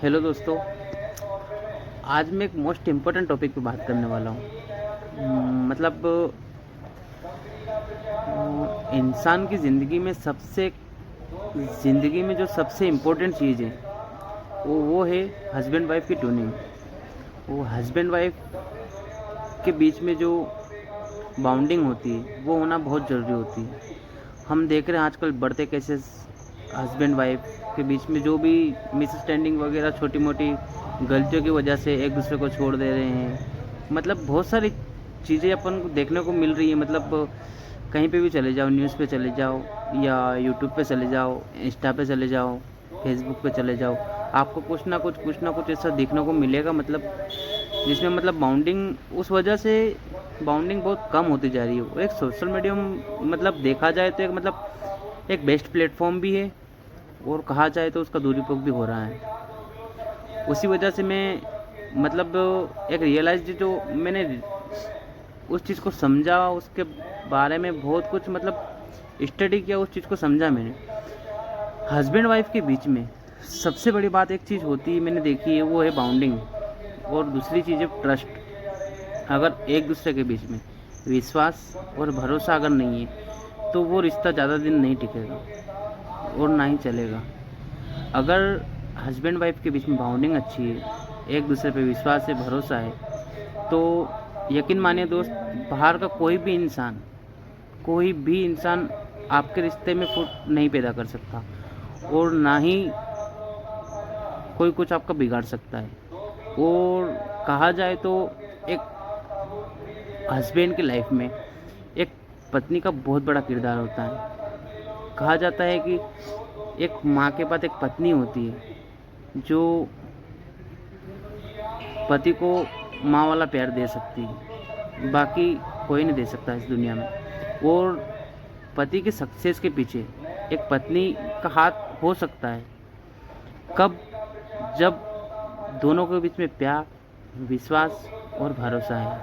Hello दोस्तों। आज मैं एक मोस्ट इम्पोर्टेंट टॉपिक पे बात करने वाला हूँ। मतलब इंसान की ज़िंदगी में जो सबसे इम्पोर्टेंट चीज़ है वो है हस्बैंड वाइफ की ट्यूनिंग। वो हस्बैंड वाइफ के बीच में जो बाउंडिंग होती है वो होना बहुत ज़रूरी होती है। हम देख रहे हैं आजकल बढ़ते केसेस हस्बैंड वाइफ के बीच में जो भी मिसअंडरस्टैंडिंग वगैरह छोटी मोटी गलतियों की वजह से एक दूसरे को छोड़ दे रहे हैं। मतलब बहुत सारी चीज़ें अपन को देखने को मिल रही है। मतलब कहीं पे भी चले जाओ, न्यूज़ पे चले जाओ या यूट्यूब पे चले जाओ, इंस्टा पे चले जाओ, फेसबुक पे चले जाओ, आपको कुछ ना कुछ ऐसा देखने को मिलेगा। मतलब जिसमें मतलब बाउंडिंग उस वजह से बाउंडिंग बहुत कम होती जा रही है। और एक सोशल मीडिया मतलब देखा जाए तो एक बेस्ट प्लेटफॉर्म भी है और कहा जाए तो उसका दुरुपयोग भी हो रहा है। उसी वजह से मैं मतलब एक रियलाइज जो मैंने उस चीज़ को समझा, उसके बारे में बहुत कुछ मतलब स्टडी किया, उस चीज़ को समझा मैंने। हस्बैंड वाइफ के बीच में सबसे बड़ी बात एक चीज़ होती है मैंने देखी है, वो है बाउंडिंग। और दूसरी चीज़ है ट्रस्ट। अगर एक दूसरे के बीच में विश्वास और भरोसा अगर नहीं है तो वो रिश्ता ज़्यादा दिन नहीं टिकेगा और ना ही चलेगा। अगर हस्बैंड वाइफ के बीच में बाउंडिंग अच्छी है, एक दूसरे पे विश्वास है, भरोसा है, तो यकीन मानिए दोस्त, बाहर का कोई भी इंसान आपके रिश्ते में फुट नहीं पैदा कर सकता और ना ही कोई कुछ आपका बिगाड़ सकता है। और कहा जाए तो एक हस्बैंड की लाइफ में एक पत्नी का बहुत बड़ा किरदार होता है। कहा जाता है कि एक माँ के बाद एक पत्नी होती है जो पति को माँ वाला प्यार दे सकती है, बाकी कोई नहीं दे सकता इस दुनिया में। और पति के सक्सेस के पीछे एक पत्नी का हाथ हो सकता है। कब? जब दोनों के बीच में प्यार, विश्वास और भरोसा है।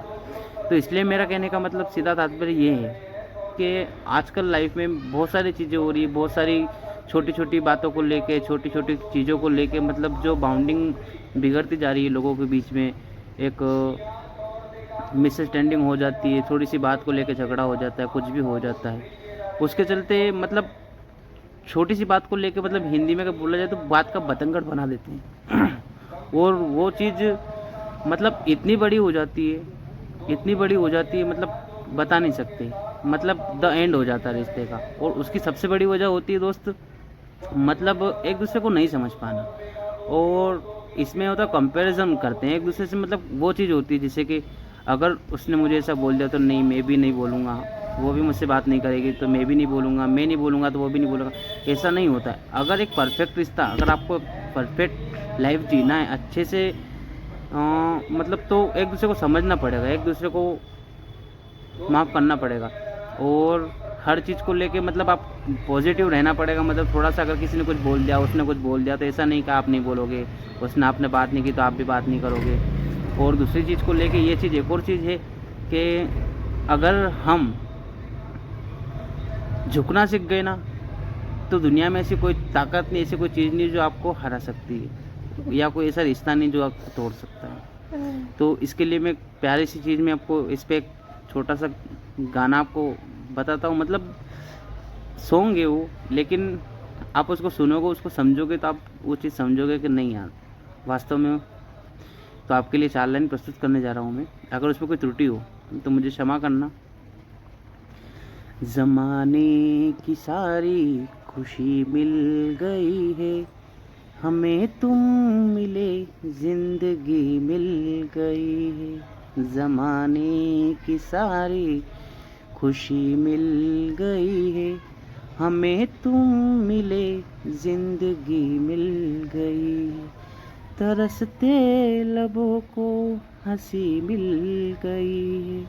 तो इसलिए मेरा कहने का मतलब सीधा तात्पर्य ये है कि आजकल लाइफ में बहुत सारी चीज़ें हो रही है, बहुत सारी छोटी छोटी बातों को लेके, छोटी छोटी चीज़ों को लेके मतलब जो बाउंडिंग बिगड़ती जा रही है लोगों के बीच में। एक मिसअंडरस्टैंडिंग हो जाती है, थोड़ी सी बात को लेके झगड़ा हो जाता है, कुछ भी हो जाता है। उसके चलते मतलब छोटी सी बात को लेके मतलब हिंदी में अगर बोला जाए तो बात का बतंगड़ बना देते हैं। और वो चीज़ मतलब इतनी बड़ी हो जाती है मतलब बता नहीं सकते। मतलब द एंड हो जाता है रिश्ते का। और उसकी सबसे बड़ी वजह होती है दोस्त, मतलब एक दूसरे को नहीं समझ पाना। और इसमें होता है कंपैरिजन करते हैं एक दूसरे से। मतलब वो चीज़ होती है जैसे कि अगर उसने मुझे ऐसा बोल दिया तो नहीं, मैं भी नहीं बोलूँगा, वो भी मुझसे बात नहीं करेगी तो मैं भी नहीं बोलूँगा, मैं नहीं बोलूँगा तो वो भी नहीं बोलेगा। ऐसा नहीं होता है। अगर एक परफेक्ट रिश्ता, अगर आपको परफेक्ट लाइफ जीना है अच्छे से, मतलब तो एक दूसरे को समझना पड़ेगा, एक दूसरे को माफ़ करना पड़ेगा। और हर चीज़ को लेके मतलब आप पॉजिटिव रहना पड़ेगा। मतलब थोड़ा सा अगर किसी ने कुछ बोल दिया, उसने कुछ बोल दिया, तो ऐसा नहीं कि आप नहीं बोलोगे, उसने आपने बात नहीं की तो आप भी बात नहीं करोगे। और दूसरी चीज़ को लेके ये चीज़, एक और चीज़ है कि अगर हम झुकना सीख गए ना, तो दुनिया में ऐसी कोई ताकत नहीं, ऐसी कोई चीज़ नहीं जो आपको हरा सकती है, या कोई ऐसा रिश्ता नहीं जो आपको तोड़ सकता है। तो इसके लिए मैं प्यारी सी चीज़ में आपको इस पे एक छोटा सा गाना आपको बताता हूँ। मतलब सॉन्ग है वो, लेकिन आप उसको सुनोगे, उसको समझोगे तो आप वो चीज़ समझोगे कि नहीं यार, वास्तव में। तो आपके लिए 4 लाइन प्रस्तुत करने जा रहा हूँ मैं। अगर उसमें कोई त्रुटि हो तो मुझे क्षमा करना। ज़माने की सारी खुशी मिल गई है, हमें तुम मिले, जिंदगी मिल गई है। ज़माने की सारी खुशी मिल गई है, हमें तुम मिले, जिंदगी मिल गई है। तरसते लबों को हंसी मिल गई है,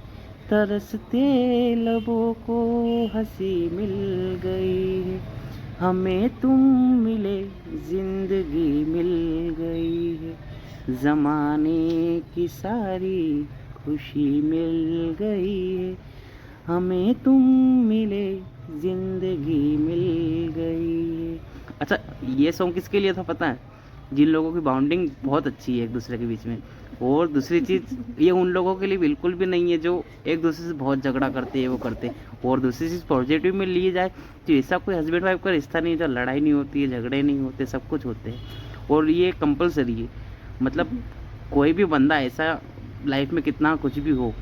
तरसते लबों को हंसी मिल गई है। हमें तुम मिले, जिंदगी मिल गई है। ज़माने की सारी खुशी मिल गई है, हमें तुम मिले, जिंदगी मिल गई है। अच्छा, ये सॉन्ग किसके लिए था पता है? जिन लोगों की बॉन्डिंग बहुत अच्छी है एक दूसरे के बीच में। और दूसरी चीज़ ये उन लोगों के लिए बिल्कुल भी नहीं है जो एक दूसरे से बहुत झगड़ा करते हैं, वो करते हैं। और दूसरी चीज़ पॉजिटिव में ली जाए तो ऐसा कोई हस्बैंड वाइफ का रिश्ता नहीं है जो लड़ाई नहीं होती है, झगड़े नहीं होते, सब कुछ होते हैं। और ये कंपलसरी है, मतलब कोई भी बंदा ऐसा लाइफ में कितना कुछ भी हो,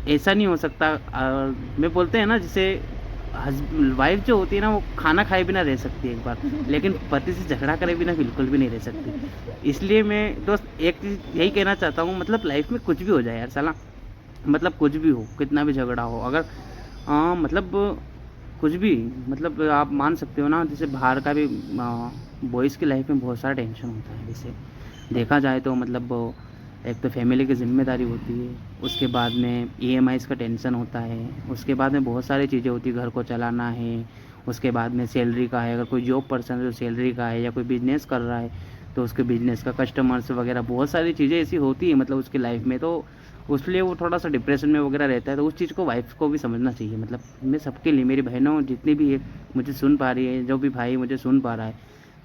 ऐसा नहीं हो सकता। मैं बोलते हैं ना, जैसे वाइफ जो होती है ना, वो खाना खाए बिना रह सकती है एक बार, लेकिन पति से झगड़ा करे बिना बिल्कुल भी नहीं रह सकती। इसलिए मैं दोस्त एक चीज़ यही कहना चाहता हूँ, मतलब लाइफ में कुछ भी हो जाए यार साला, मतलब कुछ भी हो, कितना भी झगड़ा हो, अगर मतलब कुछ भी, मतलब आप मान सकते हो ना, जैसे बाहर का भी बॉयज़ की लाइफ में बहुत सारा टेंशन होता है। जैसे देखा जाए तो मतलब एक तो फैमिली की ज़िम्मेदारी होती है, उसके बाद में ईएमआईज़ का टेंशन होता है, उसके बाद में बहुत सारी चीज़ें होती है, घर को चलाना है, उसके बाद में सैलरी का है, अगर कोई जॉब पर्सन है तो सैलरी का है, या कोई बिज़नेस कर रहा है तो उसके बिज़नेस का, कस्टमर्स वगैरह बहुत सारी चीज़ें ऐसी होती है मतलब उसकी लाइफ में, तो उसलिए वो थोड़ा सा डिप्रेशन में वगैरह रहता है। तो उस चीज़ को वाइफ को भी समझना चाहिए। मतलब मैं सबके लिए, मेरी बहनों जितनी भी है मुझे सुन पा रही है, जो भी भाई मुझे सुन पा रहा है,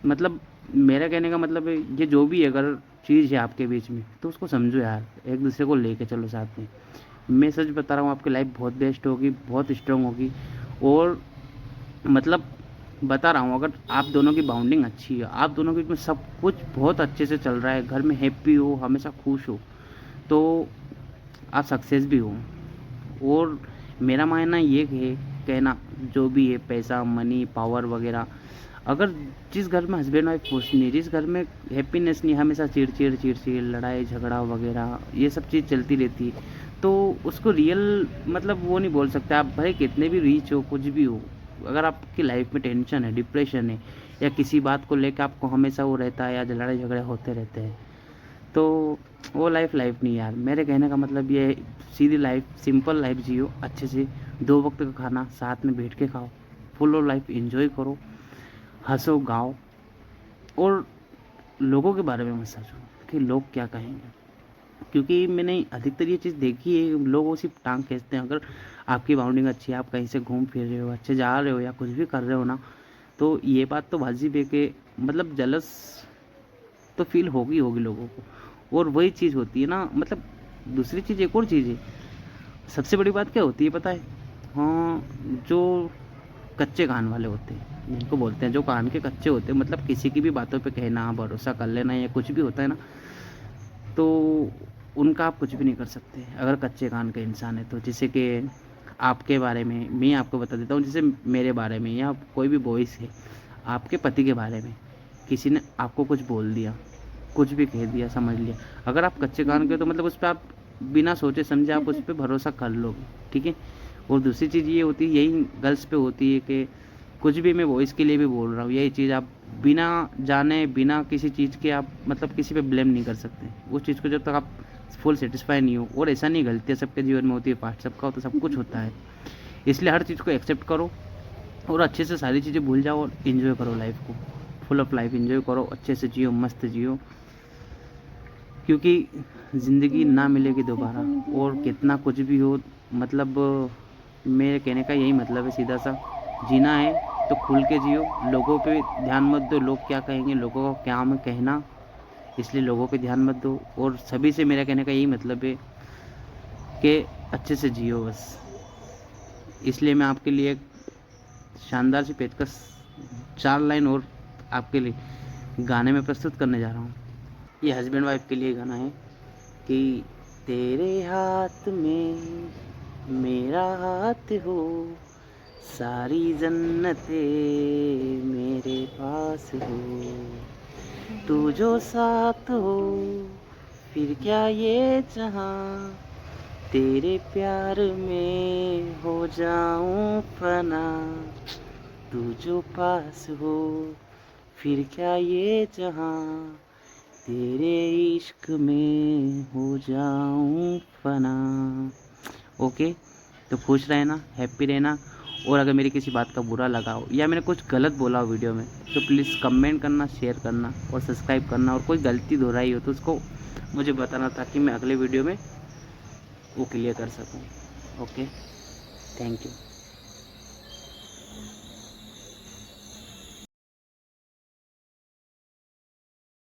मतलब मेरा कहने का मतलब है, ये जो भी अगर चीज़ है आपके बीच में तो उसको समझो यार, एक दूसरे को लेके चलो साथ में। मैं सच बता रहा हूँ, आपकी लाइफ बहुत बेस्ट होगी, बहुत स्ट्रांग होगी। और मतलब बता रहा हूँ, अगर आप दोनों की बाउंडिंग अच्छी है, आप दोनों के बीच में सब कुछ बहुत अच्छे से चल रहा है, घर में हैप्पी हो, हमेशा खुश हो, तो आप सक्सेस भी हो। और मेरा मानना ये है, कहना जो भी है, पैसा, मनी, पावर वगैरह, अगर जिस घर में हस्बैंड वाइफ खुश नहीं, जिस घर में हैप्पीनेस नहीं, हमेशा चिड़चिड़ चिड़चिड़, लड़ाई झगड़ा वगैरह ये सब चीज़ चलती रहती है, तो उसको रियल मतलब वो नहीं बोल सकते आप, भले कितने भी रीच हो, कुछ भी हो, अगर आपकी लाइफ में टेंशन है, डिप्रेशन है, या किसी बात को लेकर आपको हमेशा वो रहता है, या लड़ाई झगड़े होते रहते हैं, तो वो लाइफ नहीं यार। मेरे कहने का मतलब ये है, सीधी लाइफ, सिंपल लाइफ जियो, अच्छे से 2 वक्त का खाना साथ में बैठ के खाओ, फुल ऑफ लाइफ एंजॉय करो, हंसो गाओ, और लोगों के बारे में मत सोचो कि लोग क्या कहेंगे, क्योंकि मैंने अधिकतर ये चीज़ देखी है, लोग वो सिर्फ टांग खींचते हैं। अगर आपकी बाउंडिंग अच्छी है, आप कहीं से घूम फिर रहे हो, अच्छे जा रहे हो, या कुछ भी कर रहे हो ना, तो ये बात तो वाजिब है कि मतलब जलस तो फील होगी होगी लोगों को। और वही चीज़ होती है ना, मतलब दूसरी चीज़, एक और चीज़ है, सबसे बड़ी बात क्या होती है पता है? हाँ, जो कच्चे कान वाले होते हैं, जिनको बोलते हैं, जो कान के कच्चे होते हैं, मतलब किसी की भी बातों पे कहना, भरोसा कर लेना, या कुछ भी होता है ना, तो उनका आप कुछ भी नहीं कर सकते अगर कच्चे कान का इंसान है तो। जैसे कि आपके बारे में मैं आपको बता देता हूँ, जैसे मेरे बारे में, या कोई भी वॉइस है, आपके पति के बारे में किसी ने आपको कुछ बोल दिया, कुछ भी कह दिया, समझ लिया, अगर आप कच्चे कान के हो तो मतलब उस पर आप बिना सोचे समझे आप उस पर भरोसा कर लोगे, ठीक है। और दूसरी चीज़ ये होती है, यही गर्ल्स पे होती है कि कुछ भी, मैं वॉइस के लिए भी बोल रहा हूँ, यही चीज़ आप बिना जाने, बिना किसी चीज़ के आप मतलब किसी पे ब्लेम नहीं कर सकते उस चीज़ को, जब तक आप फुल सेटिस्फाई नहीं हो। और ऐसा नहीं, गलतियाँ सबके जीवन में होती है, पार्ट सबका होता, सब कुछ होता है। इसलिए हर चीज़ को एक्सेप्ट करो, और अच्छे से सारी चीज़ें भूल जाओ, और इन्जॉय करो लाइफ को, फुल ऑफ लाइफ इन्जॉय करो, अच्छे से जियो, मस्त जियो, क्योंकि ज़िंदगी ना मिलेगी दोबारा। और कितना कुछ भी हो, मतलब मेरे कहने का यही मतलब है, सीधा सा, जीना है तो खुल के जियो, लोगों पे ध्यान मत दो, लोग क्या कहेंगे, लोगों का क्या है कहना, इसलिए लोगों पे ध्यान मत दो। और सभी से मेरा कहने का यही मतलब है कि अच्छे से जियो बस। इसलिए मैं आपके लिए एक शानदार सी पेशकश, 4 लाइन और आपके लिए गाने में प्रस्तुत करने जा रहा हूँ। ये हस्बैंड वाइफ के लिए गाना है कि तेरे हाथ में मेरा हाथ हो, सारी जन्नतें मेरे पास हो, तू जो साथ हो फिर क्या ये जहां, तेरे प्यार में हो जाऊं फना, तू जो पास हो फिर क्या ये जहां, तेरे इश्क में हो जाऊं फना। ओके, तो खुश रहना, हैप्पी रहना। और अगर मेरी किसी बात का बुरा लगा हो, या मैंने कुछ गलत बोला हो वीडियो में, तो प्लीज़ कमेंट करना, शेयर करना, और सब्सक्राइब करना। और कोई गलती दोहराई हो तो उसको मुझे बताना, ताकि मैं अगले वीडियो में वो क्लियर कर सकूँ। Okay, thank you.